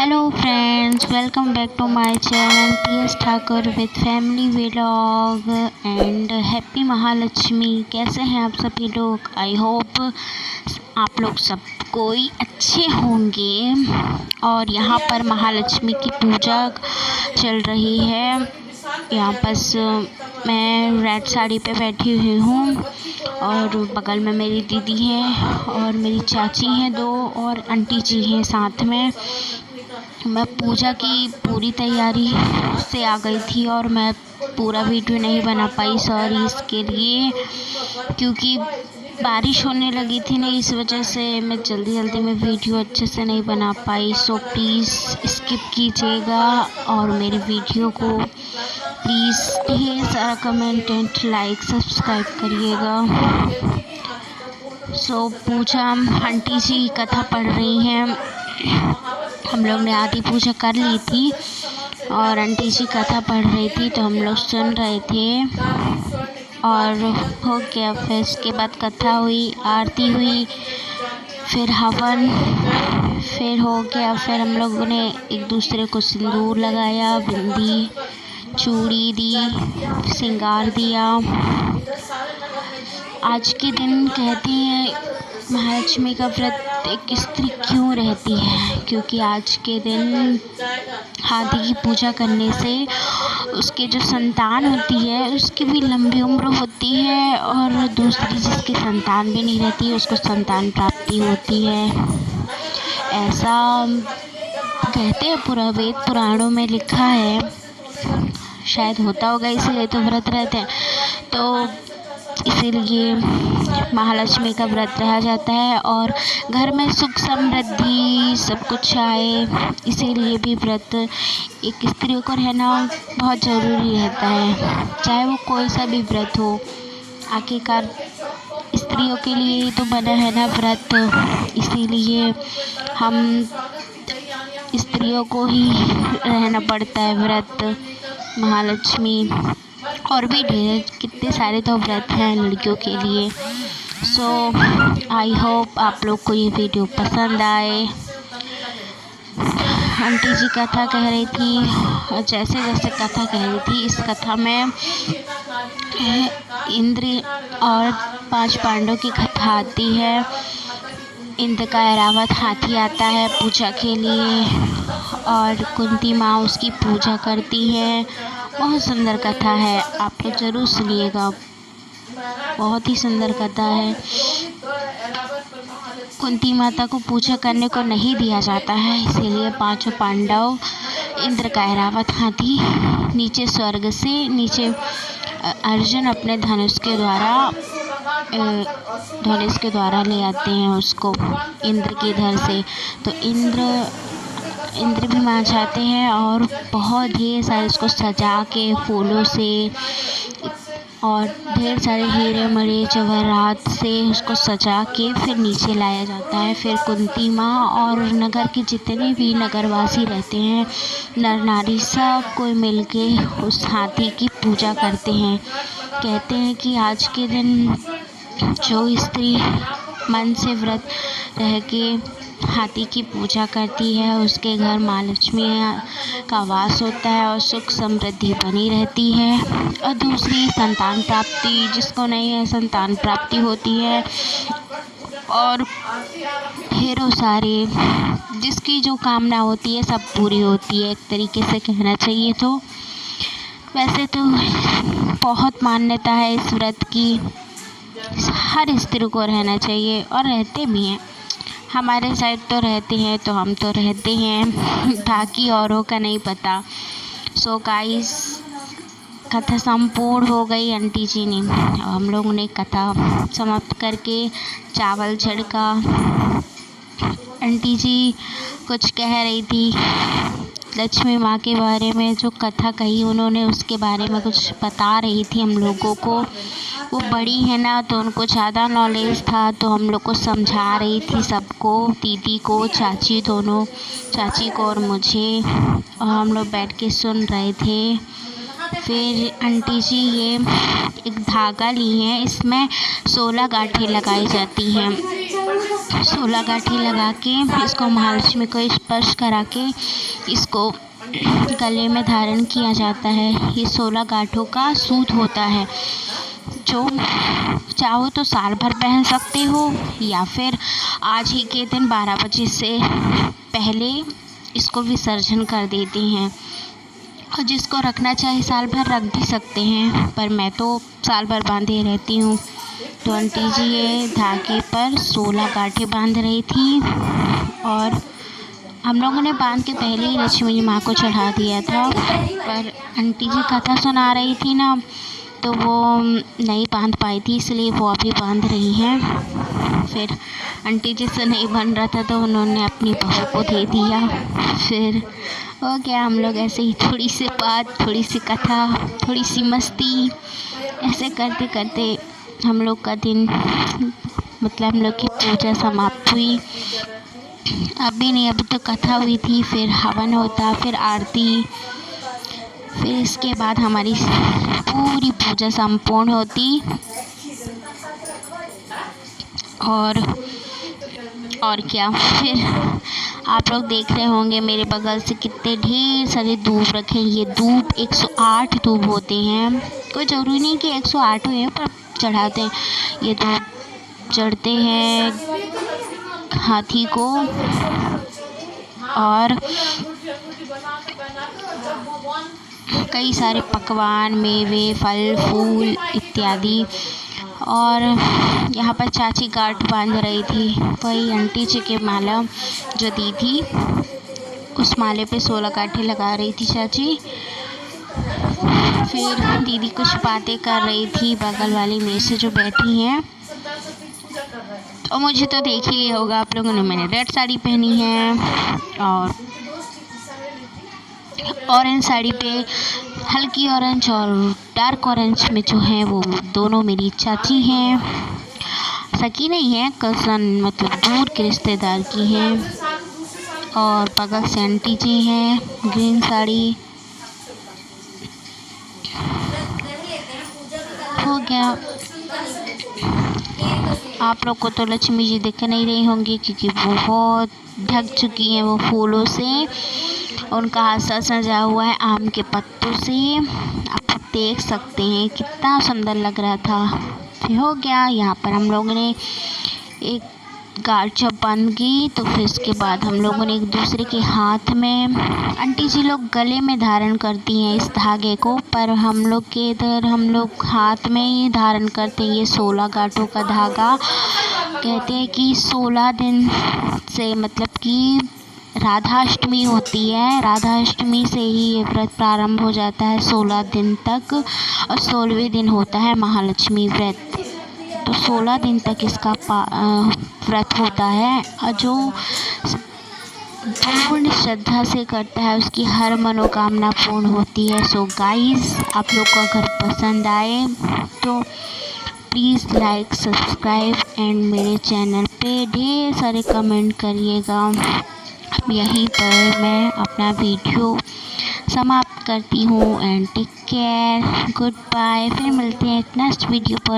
Hello friends, welcome back to my channel PS Thakur with family vlog and happy Mahalakshmi. कैसे हैं आप सभी लोग? आई होप आप लोग सब कोई अच्छे होंगे। और यहाँ पर महालक्ष्मी की पूजा चल रही है। यहाँ बस मैं रेड साड़ी पे बैठी हुई हूँ और बगल में मेरी दीदी हैं और मेरी चाची हैं दो और आंटी जी हैं साथ में। मैं पूजा की पूरी तैयारी से आ गई थी और मैं पूरा वीडियो नहीं बना पाई, सॉरी इसके लिए, क्योंकि बारिश होने लगी थी ना, इस वजह से मैं जल्दी में वीडियो अच्छे से नहीं बना पाई। सो प्लीज़ स्किप कीजिएगा और मेरे वीडियो को प्लीज़ ढेर सारा कमेंट एंड लाइक सब्सक्राइब करिएगा। सो पूजा आंटी जी कथा पढ़ रही हैं। हम लोग ने आधी पूजा कर ली थी और आंटी जी कथा पढ़ रही थी तो हम लोग सुन रहे थे और हो गया। फिर उसके बाद कथा हुई, आरती हुई, फिर हवन, फिर हो गया। फिर हम लोगों ने एक दूसरे को सिंदूर लगाया, बिंदी चूड़ी दी, श्रृंगार दिया। आज के दिन कहते हैं महालक्ष्मी का व्रत एक स्त्री क्यों रहती है, क्योंकि आज के दिन हाथी की पूजा करने से उसके जो संतान होती है उसकी भी लंबी उम्र होती है और दूसरी जिसकी संतान भी नहीं रहती उसको संतान प्राप्ति होती है। ऐसा कहते हैं, पूरा वेद पुराणों में लिखा है, शायद होता होगा इसीलिए तो व्रत रहते हैं। तो इसीलिए महालक्ष्मी का व्रत रहा जाता है और घर में सुख समृद्धि सब कुछ आए, इसीलिए भी व्रत एक स्त्री को रहना बहुत ज़रूरी रहता है, चाहे वो कोई सा भी व्रत हो। आखिरकार स्त्रियों के लिए ही तो बना है ना व्रत, इसीलिए हम स्त्रियों को ही रहना पड़ता है व्रत। महालक्ष्मी और भी ढेर कितने सारे तो व्रत हैं लड़कियों के लिए। सो आई होप आप लोग को ये वीडियो पसंद आए। आंटी जी कथा कह रही थी और जैसे कथा कह रही थी, इस कथा में इंद्र और 5 पांडवों की कथा आती है। इंद्र का ऐरावत हाथी आता है पूजा के लिए और कुंती माँ उसकी पूजा करती है। बहुत सुंदर कथा है, आप लोग ज़रूर सुनिएगा, बहुत ही सुंदर कथा है। कुंती माता को पूजा करने को नहीं दिया जाता है, इसीलिए 5 पांडव इंद्र का ऐरावत हाथी नीचे स्वर्ग से नीचे अर्जुन अपने धनुष के द्वारा ले आते हैं उसको इंद्र के इधर से। तो इंद्र भी मान जाते हैं और बहुत ढेर सारे उसको सजा के फूलों से और ढेर सारे हीरे मणि जवाहरात से उसको सजा के फिर नीचे लाया जाता है। फिर कुंती माँ और नगर के जितने भी नगरवासी रहते हैं, नर नारी, सब कोई मिलके उस हाथी की पूजा करते हैं। कहते हैं कि आज के दिन जो स्त्री मन से व्रत रह के हाथी की पूजा करती है उसके घर माँ लक्ष्मी का वास होता है और सुख समृद्धि बनी रहती है। और दूसरी संतान प्राप्ति, जिसको नहीं है संतान प्राप्ति होती है और ढेरों सारे जिसकी जो कामना होती है सब पूरी होती है, एक तरीके से कहना चाहिए। तो वैसे तो बहुत मान्यता है इस व्रत की, हर स्त्री को रहना चाहिए और रहते भी हैं। हमारे साइड तो रहते हैं तो हम तो रहते हैं, बाकी औरों का नहीं पता। सो गाइस, कथा संपूर्ण हो गई आंटी जी ने, हम लोगों ने कथा समाप्त करके चावल छिड़का। आंटी जी कुछ कह रही थी लक्ष्मी माँ के बारे में, जो कथा कही उन्होंने उसके बारे में कुछ बता रही थी हम लोगों को। वो बड़ी है ना तो उनको ज़्यादा नॉलेज था, तो हम लोग को समझा रही थी सबको, दीदी को, चाची, दोनों चाची को और मुझे, और हम लोग बैठ के सुन रहे थे। फिर आंटी जी ये एक धागा ली हैं, इसमें 16 गांठें लगाई जाती हैं 16 गांठी लगा के इसको महालक्ष्मी को स्पर्श करा के इसको गले में धारण किया जाता है। ये 16 गांठों का सूत होता है जो चाहो तो साल भर पहन सकते हो या फिर आज ही के दिन 12 बजे से पहले इसको विसर्जन कर देते हैं। और जिसको रखना चाहे साल भर रख भी सकते हैं, पर मैं तो साल भर बांधे रहती हूँ। तो आंटी जी ये धागे पर 16 गांठें बांध रही थी और हम लोगों ने बांध के पहले ही लक्ष्मी जी माँ को चढ़ा दिया था, पर आंटी जी कथा सुना रही थी ना, तो वो नहीं बांध पाई थी, इसलिए वो अभी बांध रही हैं। फिर आंटी जी से नहीं बन रहा था तो उन्होंने अपनी बहू को दे दिया। फिर हो गया, हम लोग ऐसे ही थोड़ी सी बात, थोड़ी सी कथा, थोड़ी सी मस्ती, ऐसे करते करते हम लोग का दिन, मतलब हम लोग की पूजा समाप्त हुई। अभी नहीं, अभी तो कथा हुई थी, फिर हवन होता, फिर आरती, फिर इसके बाद हमारी पूरी पूजा संपूर्ण होती। और क्या, फिर आप लोग देख रहे होंगे मेरे बगल से कितने ढेर सारे धूप रखे हैं। ये धूप 108 धूप होते हैं, कोई ज़रूरी नहीं कि 108 हुए पर चढ़ाते हैं। ये धूप चढ़ते हैं हाथी को और कई सारे पकवान, मेवे, फल, फूल इत्यादि। और यहाँ पर चाची गांठ बांध रही थी, वही आंटी जी के माला जो दी थी उस माले पे 16 गांठें लगा रही थी चाची। फिर दीदी कुछ बातें कर रही थी बगल वाली मेज से जो बैठी हैं। और मुझे तो देख ही लिया होगा आप लोगों ने, मैंने रेड साड़ी पहनी है और ऑरेंज साड़ी पे हल्की ऑरेंज और डार्क ऑरेंज में जो है वो दोनों मेरी चाची हैं। सकी नहीं है, कज़न, मतलब दूर के रिश्तेदार की हैं। और बगल से आंटी जी हैं, ग्रीन साड़ी। हो गया। आप लोग को तो लक्ष्मी जी दिख नहीं रही होंगी क्योंकि वो बहुत ढक चुकी हैं वो फूलों से। उनका हासा सजा हुआ है आम के पत्तों से, आप देख सकते हैं कितना सुंदर लग रहा था। फिर हो गया, यहाँ पर हम लोगों ने एक गांठ जब बंध गई तो फिर उसके बाद हम लोगों ने एक दूसरे के हाथ में, आंटी जी लोग गले में धारण करती हैं इस धागे को, पर हम लोग के इधर हम लोग हाथ में ही धारण करते हैं ये 16 गांठों का धागा। कहते हैं कि 16 दिन से, मतलब कि राधाष्टमी होती है, राधाष्टमी से ही ये व्रत प्रारंभ हो जाता है 16 दिन तक, और 16वें दिन होता है महालक्ष्मी व्रत। तो 16 दिन तक इसका व्रत होता है और जो पूर्ण श्रद्धा से करता है उसकी हर मनोकामना पूर्ण होती है। सो गाइस, आप लोग को अगर पसंद आए तो प्लीज़ लाइक, सब्सक्राइब एंड मेरे चैनल पे ढेर सारे कमेंट करिएगा। अब यहीं पर मैं अपना वीडियो समाप्त करती हूँ and take care, good bye. फिर मिलते हैं नेक्स्ट वीडियो पर।